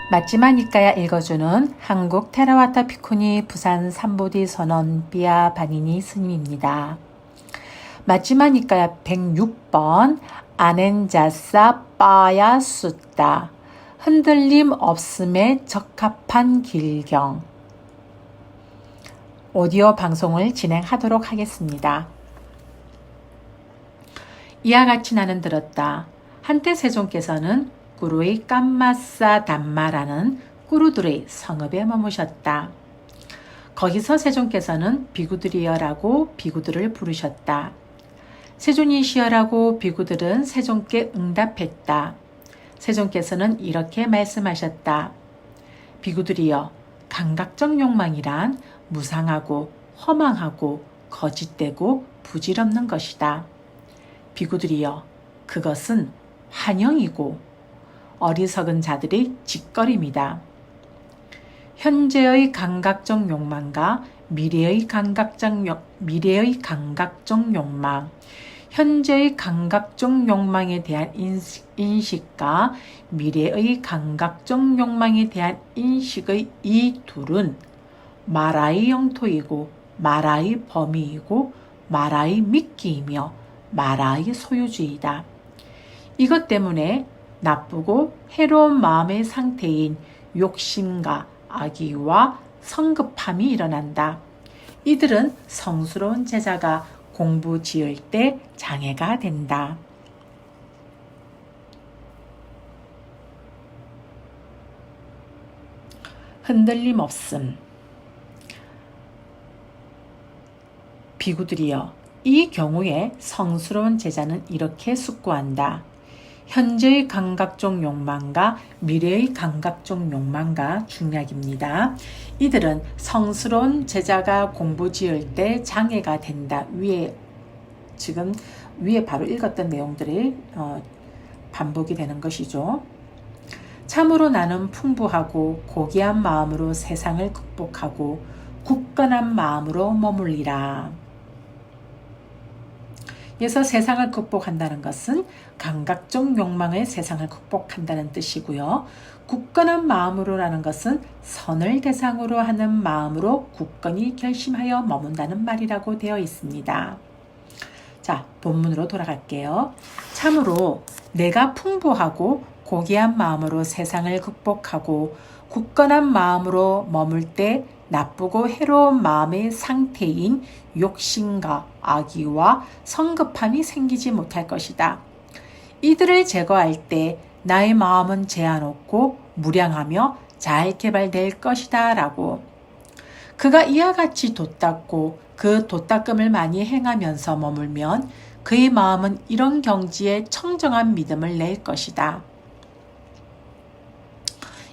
맞지마니까야 읽어주는 한국 테라와타 피코니 부산 삼보디 선언 비아 바니니 스님입니다. 맞지마니까야 106번 아넨자사 빠야 숫다 흔들림 없음에 적합한 길경 오디오 방송을 진행하도록 하겠습니다. 이와 같이 나는 들었다. 한때 세종께서는 꾸루의 깜마싸 담마라는 꾸루들의 성읍에 머무셨다. 거기서 세종께서는 비구들이여라고 비구들을 부르셨다. 세존이시여라고 비구들은 세종께 응답했다. 세종께서는 이렇게 말씀하셨다. 비구들이여, 감각적 욕망이란 무상하고 허망하고 거짓되고 부질없는 것이다. 비구들이여, 그것은 환영이고 어리석은 자들의 짓거림이다. 현재의 감각적 욕망과 미래의 감각적 욕망, 현재의 감각적 욕망에 대한 인식과 미래의 감각적 욕망에 대한 인식의 이 둘은 마라의 영토이고 마라의 범위이고 마라의 미끼이며 마라의 소유주의다. 이것 때문에 나쁘고 해로운 마음의 상태인 욕심과 악의와 성급함이 일어난다. 이들은 성스러운 제자가 공부 지을 때 장애가 된다. 흔들림 없음. 비구들이여, 이 경우에 성스러운 제자는 이렇게 숙고한다. 현재의 감각적 욕망과 미래의 감각적 욕망과 중략입니다. 이들은 성스러운 제자가 공부 지을 때 장애가 된다. 지금 위에 바로 읽었던 내용들이 반복이 되는 것이죠. 참으로 나는 풍부하고 고귀한 마음으로 세상을 극복하고 굳건한 마음으로 머물리라. 그래서 세상을 극복한다는 것은 감각적 욕망의 세상을 극복한다는 뜻이고요. 굳건한 마음으로라는 것은 선을 대상으로 하는 마음으로 굳건히 결심하여 머문다는 말이라고 되어 있습니다. 자, 본문으로 돌아갈게요. 참으로 내가 풍부하고 고귀한 마음으로 세상을 극복하고 굳건한 마음으로 머물 때 나쁘고 해로운 마음의 상태인 욕심과 악의와 성급함이 생기지 못할 것이다. 이들을 제거할 때 나의 마음은 제한 없고 무량하며 잘 개발될 것이다 라고. 그가 이와 같이 돛닦고 그 돛닦음을 많이 행하면서 머물면 그의 마음은 이런 경지에 청정한 믿음을 낼 것이다.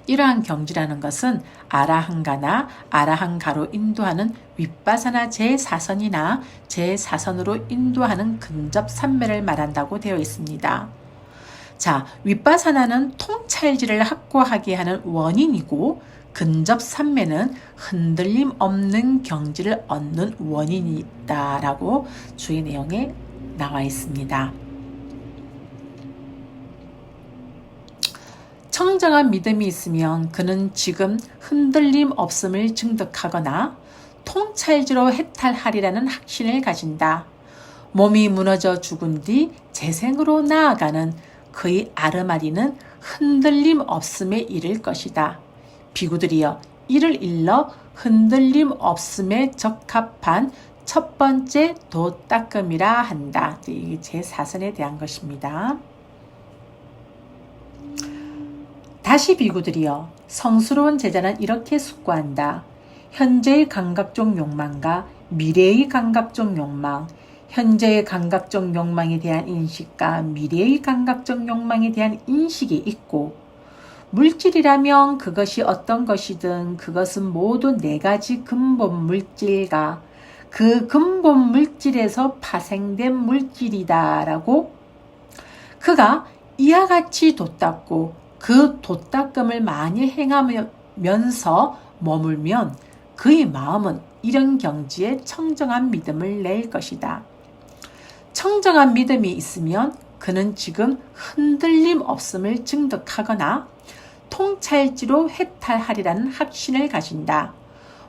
이러한 경지라는 것은 아라한가나 아라한가로 인도하는 윗바사나 제4선이나 제4선으로 인도하는 근접 삼매를 말한다고 되어 있습니다. 자, 윗바사나는 통찰지를 확고하게 하는 원인이고 근접 삼매는 흔들림 없는 경지를 얻는 원인이다라고 주의 내용에 나와 있습니다. 청정한 믿음이 있으면 그는 지금 흔들림 없음을 증득하거나 통찰지로 해탈하리라는 확신을 가진다. 몸이 무너져 죽은 뒤 재생으로 나아가는 그의 아르마리는 흔들림 없음에 이를 것이다. 비구들이여, 이를 일러 흔들림 없음에 적합한 첫 번째 돛닦음이라 한다. 이게 제4선에 대한 것입니다. 다시 비구들이여, 성스러운 제자는 이렇게 숙고한다. 현재의 감각적 욕망과 미래의 감각적 욕망, 현재의 감각적 욕망에 대한 인식과 미래의 감각적 욕망에 대한 인식이 있고, 물질이라면 그것이 어떤 것이든 그것은 모두 네 가지 근본 물질과 그 근본 물질에서 파생된 물질이다라고 그가 이와 같이 돛닦고 그 돛닦음을 많이 행하면서 머물면 그의 마음은 이런 경지에 청정한 믿음을 낼 것이다. 청정한 믿음이 있으면 그는 지금 흔들림 없음을 증득하거나 통찰지로 해탈하리라는 확신을 가진다.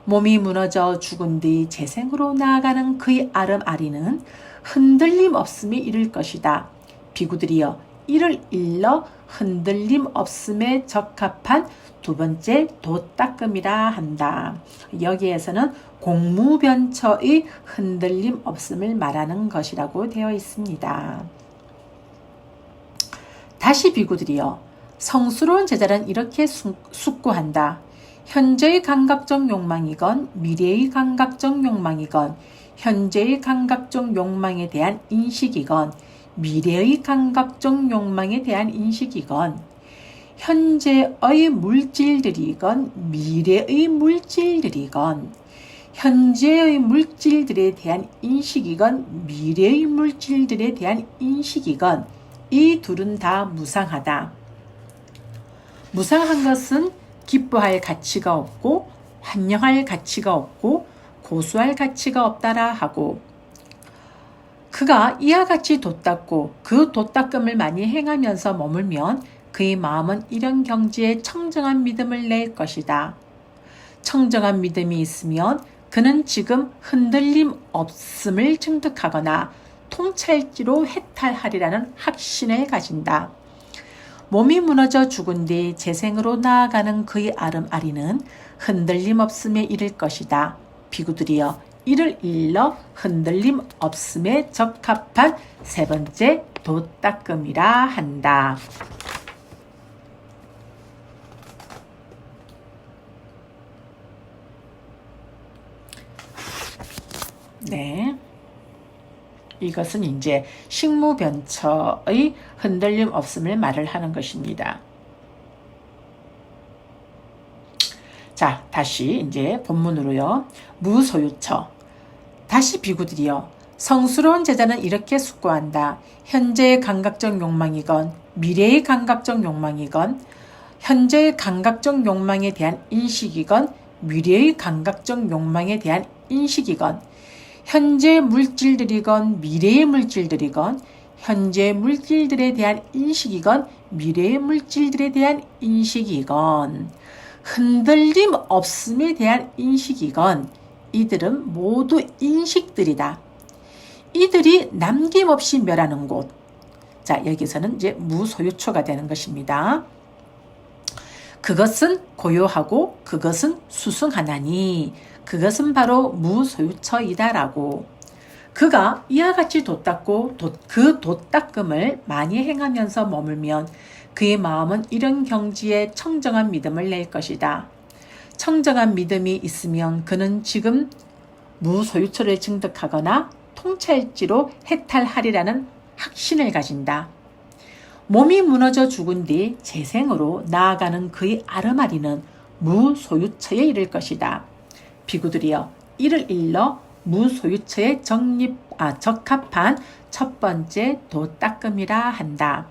몸이 무너져 죽은 뒤 재생으로 나아가는 그의 아름아리는 흔들림 없음에 이를 것이다. 비구들이여 이를 일러 흔들림 없음에 적합한 두 번째 도닦음이라 한다. 여기에서는 공무변처의 흔들림 없음을 말하는 것이라고 되어 있습니다. 다시 비구들이여 성스러운 제자는 이렇게 숙고한다. 현재의 감각적 욕망이건 미래의 감각적 욕망이건 현재의 감각적 욕망에 대한 인식이건 미래의 감각적 욕망에 대한 인식이건 현재의 물질들이건 미래의 물질들이건 현재의 물질들에 대한 인식이건 미래의 물질들에 대한 인식이건 이 둘은 다 무상하다. 무상한 것은 기뻐할 가치가 없고 환영할 가치가 없고 고수할 가치가 없다라 하고 그가 이와 같이 돛닦고 그 돛닦음을 많이 행하면서 머물면 그의 마음은 이런 경지에 청정한 믿음을 낼 것이다. 청정한 믿음이 있으면 그는 지금 흔들림 없음을 증득하거나 통찰지로 해탈하리라는 확신을 가진다. 몸이 무너져 죽은 뒤 재생으로 나아가는 그의 아름아리는 흔들림 없음에 이를 것이다. 비구들이여 이를 일러 흔들림 없음에 적합한 세 번째 도닦음이라 한다. 네. 이것은 이제 식무변처의 흔들림 없음을 말을 하는 것입니다. 자, 다시 이제 본문으로요. 무소유처. 다시 비구들이여 성스러운 제자는 이렇게 숙고한다. 현재의 감각적 욕망이건 미래의 감각적 욕망이건 현재의 감각적 욕망에 대한 인식이건 미래의 감각적 욕망에 대한 인식이건 현재 물질들이건 미래의 물질들이건 현재 물질들에 대한 인식이건 미래의 물질들에 대한 인식이건 흔들림 없음에 대한 인식이건 이들은 모두 인식들이다. 이들이 남김없이 멸하는 곳. 자, 여기서는 이제 무소유초가 되는 것입니다. 그것은 고요하고 그것은 수승하나니 그것은 바로 무소유처이다라고. 그가 이와 같이 돛닦고 그 돛닦음을 많이 행하면서 머물면 그의 마음은 이런 경지에 청정한 믿음을 낼 것이다. 청정한 믿음이 있으면 그는 지금 무소유처를 증득하거나 통찰지로 해탈하리라는 확신을 가진다. 몸이 무너져 죽은 뒤 재생으로 나아가는 그의 아름아리는 무소유처에 이를 것이다. 비구들이여 이를 일러 무소유처에 적합한 첫 번째 도닦음이라 한다.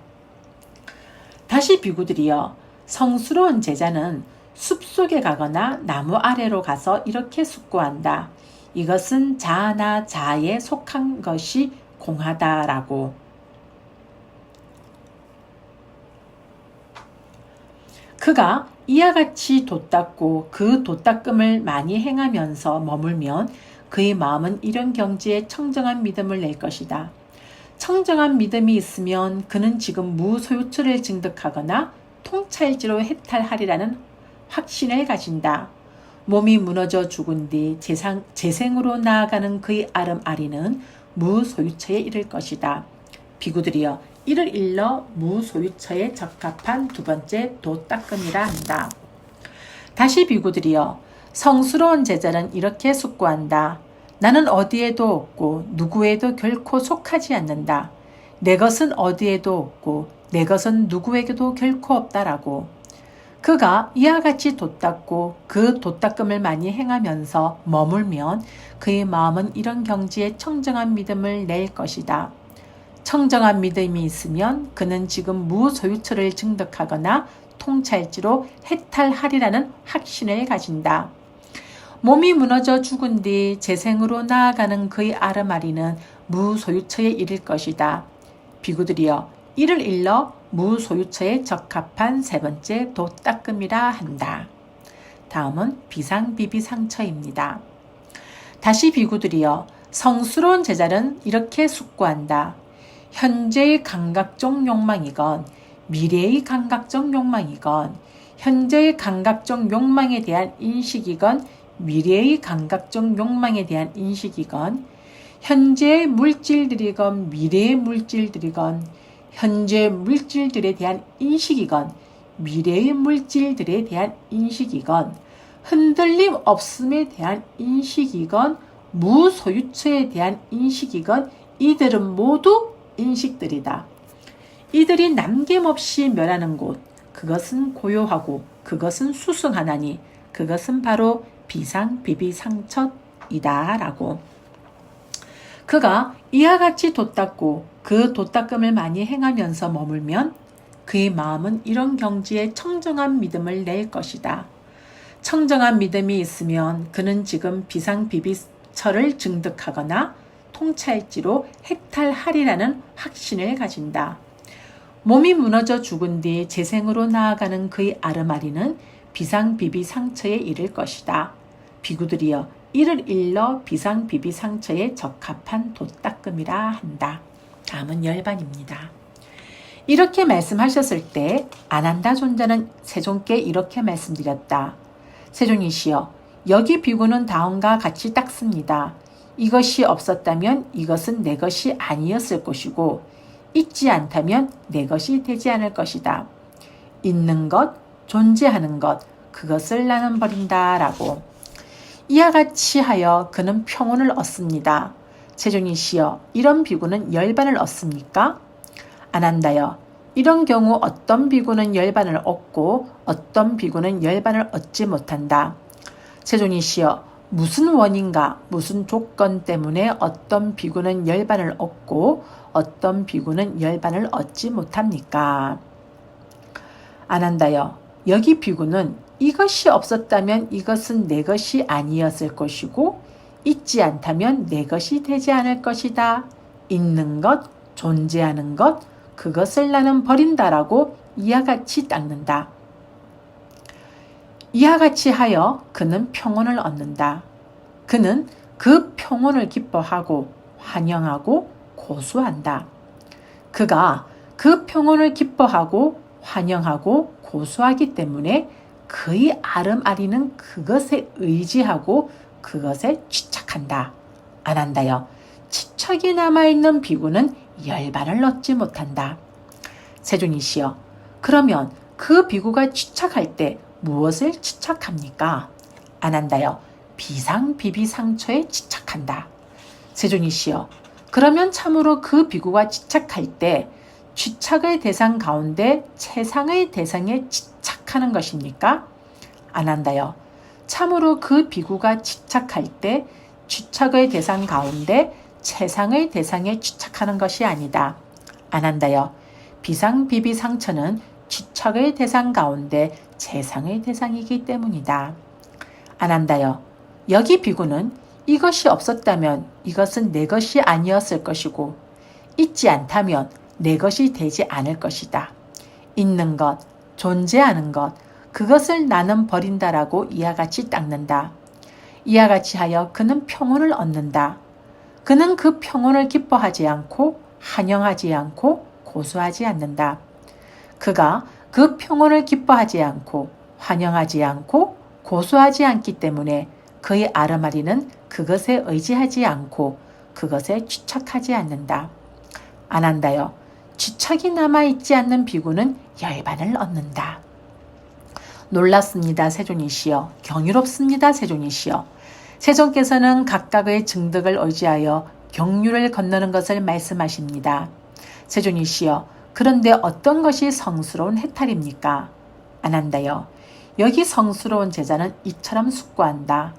다시 비구들이여 성스러운 제자는 숲속에 가거나 나무 아래로 가서 이렇게 숙고한다. 이것은 자아나 자아에 속한 것이 공하다라고. 그가 이와 같이 돛닦고 그 돛닦음을 많이 행하면서 머물면 그의 마음은 이런 경지에 청정한 믿음을 낼 것이다. 청정한 믿음이 있으면 그는 지금 무소유처를 증득하거나 통찰지로 해탈하리라는 확신을 가진다. 몸이 무너져 죽은 뒤 재생으로 나아가는 그의 아름아리는 무소유처에 이를 것이다. 비구들이여 이를 일러 무소유처에 적합한 두 번째 도닦음이라 한다. 다시 비구들이여 성스러운 제자는 이렇게 숙고한다. 나는 어디에도 없고 누구에도 결코 속하지 않는다. 내 것은 어디에도 없고 내 것은 누구에게도 결코 없다라고. 그가 이와 같이 돛닦고 그 돛닦음을 많이 행하면서 머물면 그의 마음은 이런 경지에 청정한 믿음을 낼 것이다. 청정한 믿음이 있으면 그는 지금 무소유처를 증득하거나 통찰지로 해탈하리라는 확신을 가진다. 몸이 무너져 죽은 뒤 재생으로 나아가는 그의 아름아리는 무소유처에 이를 것이다. 비구들이여 이를 일러 무소유처에 적합한 세 번째 도닦음이라 한다. 다음은 비상비비상처입니다. 다시 비구들이여, 성스러운 제자는 이렇게 숙고한다. 현재의 감각적 욕망이건 미래의 감각적 욕망이건 현재의 감각적 욕망에 대한 인식이건 미래의 감각적 욕망에 대한 인식이건 현재의 물질들이건 미래의 물질들이건 현재 물질들에 대한 인식이건 미래의 물질들에 대한 인식이건 흔들림 없음에 대한 인식이건 무소유처에 대한 인식이건 이들은 모두 인식들이다. 이들이 남김없이 멸하는 곳, 그것은 고요하고 그것은 수승하나니 그것은 바로 비상비비상처이다 라고. 그가 이와 같이 돛닦고 그 돛닦음을 많이 행하면서 머물면 그의 마음은 이런 경지에 청정한 믿음을 낼 것이다. 청정한 믿음이 있으면 그는 지금 비상비비처를 증득하거나 통찰지로 해탈하리라는 확신을 가진다. 몸이 무너져 죽은 뒤 재생으로 나아가는 그의 아르마리는 비상비비상처에 이를 것이다. 비구들이여, 이를 일러 비상비비상처에 적합한 돛닦음이라 한다. 다음은 열반입니다. 이렇게 말씀하셨을 때 아난다 존자는 세존께 이렇게 말씀드렸다. 세존이시여, 여기 비구는 다음과 같이 닦습니다. 이것이 없었다면 이것은 내 것이 아니었을 것이고 있지 않다면 내 것이 되지 않을 것이다. 있는 것, 존재하는 것, 그것을 나는 버린다 라고. 이와 같이 하여 그는 평온을 얻습니다. 세존이시여, 이런 비구는 열반을 얻습니까? 아난다여, 이런 경우 어떤 비구는 열반을 얻고 어떤 비구는 열반을 얻지 못한다. 세존이시여, 무슨 원인가 무슨 조건 때문에 어떤 비구는 열반을 얻고 어떤 비구는 열반을 얻지 못합니까? 아난다여, 여기 비구는 이것이 없었다면 이것은 내 것이 아니었을 것이고 있지 않다면 내 것이 되지 않을 것이다. 있는 것, 존재하는 것, 그것을 나는 버린다라고 이와 같이 닦는다. 이와 같이 하여 그는 평온을 얻는다. 그는 그 평온을 기뻐하고 환영하고 고수한다. 그가 그 평온을 기뻐하고 환영하고 고수하기 때문에 그의 아름아리는 그것에 의지하고 그것에 취착한다. 아난다여, 취착이 남아있는 비구는 열반을 얻지 못한다. 세존이시여, 그러면 그 비구가 취착할 때 무엇을 취착합니까? 아난다여, 비상비비상처에 취착한다. 세존이시여, 그러면 참으로 그 비구가 취착할 때 취착의 대상 가운데 최상의 대상에 취착하는 것입니까? 아난다여, 참으로 그 비구가 취착할 때 취착의 대상 가운데 최상의 대상에 취착하는 것이 아니다. 아난다여, 비상비비상처는 취착의 대상 가운데 최상의 대상이기 때문이다. 아난다여, 여기 비구는 이것이 없었다면 이것은 내 것이 아니었을 것이고 있지 않다면 내 것이 되지 않을 것이다. 있는 것, 존재하는 것, 그것을 나는 버린다라고 이와 같이 닦는다. 이와 같이 하여 그는 평온을 얻는다. 그는 그 평온을 기뻐하지 않고 환영하지 않고 고수하지 않는다. 그가 그 평온을 기뻐하지 않고 환영하지 않고 고수하지 않기 때문에 그의 아르마리는 그것에 의지하지 않고 그것에 취착하지 않는다. 아난다여, 취착이 남아있지 않는 비구는 열반을 얻는다. 놀랍습니다, 세존이시여. 경이롭습니다, 세존이시여. 세존께서는 각각의 증득을 의지하여 경륜을 건너는 것을 말씀하십니다. 세존이시여, 그런데 어떤 것이 성스러운 해탈입니까? 아난다여, 여기 성스러운 제자는 이처럼 숙고한다.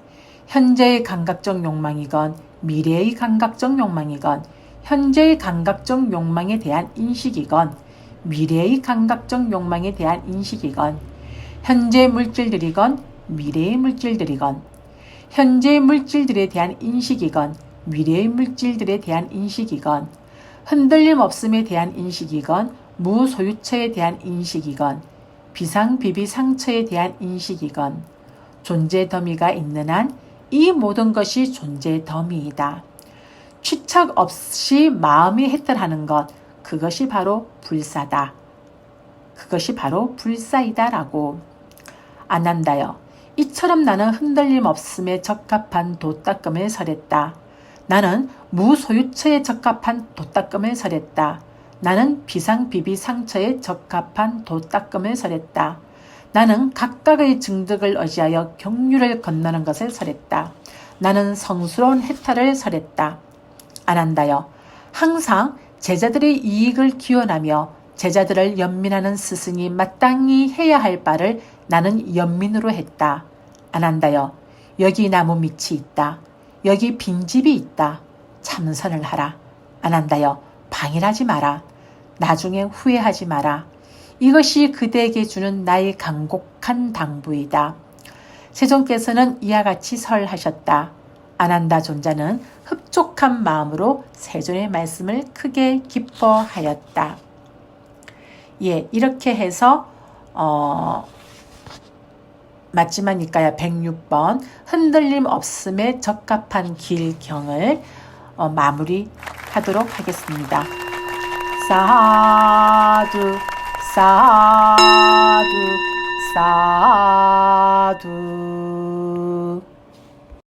현재의 감각적 욕망이건 미래의 감각적 욕망이건 현재의 감각적 욕망에 대한 인식이건 미래의 감각적 욕망에 대한 인식이건 현재 물질들이건 미래의 물질들이건 현재의 물질들에 대한 인식이건 미래의 물질들에 대한 인식이건 흔들림 없음에 대한 인식이건 무소유처에 대한 인식이건 비상비비상처에 대한 인식이건 존재 더미가 있는 한 이 모든 것이 존재 더미이다. 취착 없이 마음이 해탈하는 것, 그것이 바로 불사다. 그것이 바로 불사이다라고. 아난다여, 이처럼 나는 흔들림 없음에 적합한 도닦음에 설했다. 나는 무소유처에 적합한 도닦음에 설했다. 나는 비상비비상처에 적합한 도닦음에 설했다. 나는 각각의 증득을 의지하여 경륜을 건너는 것을 설했다. 나는 성스러운 해탈을 설했다. 아난다여, 항상 제자들의 이익을 기원하며 제자들을 연민하는 스승이 마땅히 해야 할 바를 나는 연민으로 했다. 아난다여, 여기 나무 밑이 있다. 여기 빈집이 있다. 참선을 하라. 아난다여, 방일하지 마라. 나중에 후회하지 마라. 이것이 그대에게 주는 나의 간곡한 당부이다. 세존께서는 이와 같이 설하셨다. 아난다 존자는 흡족한 마음으로 세존의 말씀을 크게 기뻐하였다. 예, 이렇게 해서 마지막 니까야 106번 흔들림 없음에 적합한 길경을 마무리하도록 하겠습니다. 사두 사두 사두